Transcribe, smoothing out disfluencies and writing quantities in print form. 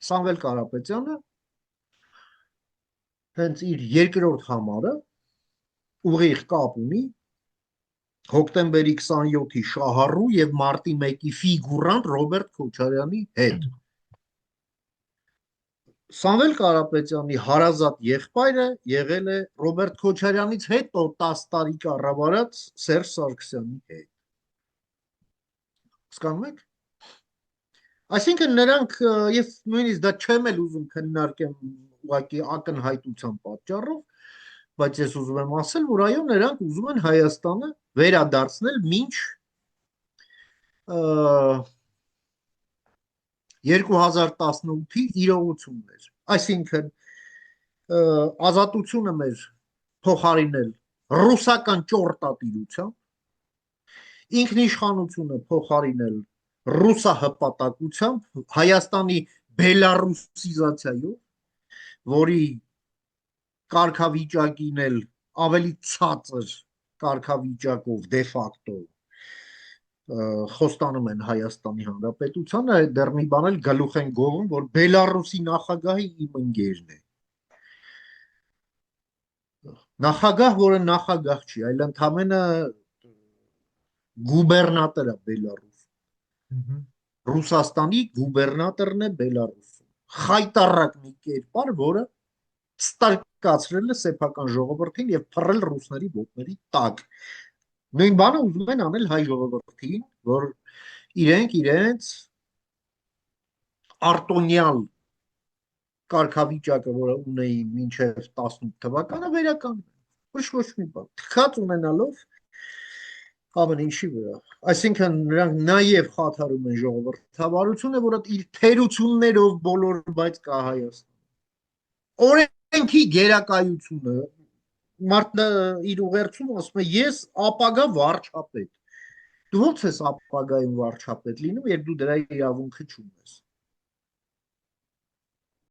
Սամվել Կարապետյանը հենց իր երկրորդ համարը ուղիղ կապ ունի հոկտեմբերի 27-ի շահառու եւ մարտի 1-ի ֆիգուրանտ Ռոբերտ Քոչարյանի հետ։ Սամվել Կարապետյանի հարազատ եղբայրը եղել է Ռոբերտ Քոչարյանից հետո 10 տարի կառավարած Սերժ Սարգսյանի հետ։ Հասկանում եք։ Այսինքն նրանք ես նույնիսկ դա չեմ էլ ուզում քննարկեմ ուղղակի ակնհայտության պատճառով, բայց ես ուզում եմ ասել, որ այո, նրանք ուզում են Հայաստանը վերադարձնել մինչ 2018-ի իրողություններ, այսինքն ազատությունը մեր փոխարինել ռուսական ճորտատիրությամբ, ինքնիշխանությունը փոխարինել ռուսահպատակությամբ, Հայաստանի բելառուսիզացիայով, որի կարգավիճակին էլ ավելի ցածր կարգավիճակով դե ֆակտո խոստանում են Հայաստանի Հանրապետությանը, դեռ մի բան էլ գլուխ են գովում, որ Բելառուսի նախագահը իմ ընկերն է։ Նախագահ, որը նախագահ չի, այլ ընդամենը գուբերնատոր է Բելառուս։ Ռուսաստանի գուբերնատորն է Բելառուսում։ Խայտառակ մի կերպար, որը ստարկացրել է սեփական ժողովրդին եւ փռել ռուսների ոտների տակ։ Նույն բանը ուզում են անել հայ ժողովրդին, որ իրենց արտոնյալ կարգավիճակը, որը ունեին մինչև 18 թվականը, վերականգնեն։ Ոչ մի բան։ Թքած ունենալով ամեն ինչի վրա։ Այսինքն նրանք նաև խաթարում են ժողովրդավարությունը, որը իր թերություններով բոլոր, բայց կա Հայաստան։ Օրենքի գերակայությունը մարդը իր ուղերձում ասում է ես ապագա վարչապետ։ Դու ո՞նց ես ապագայում վարչապետ լինում, երբ դու դրա իրավունքը չունես։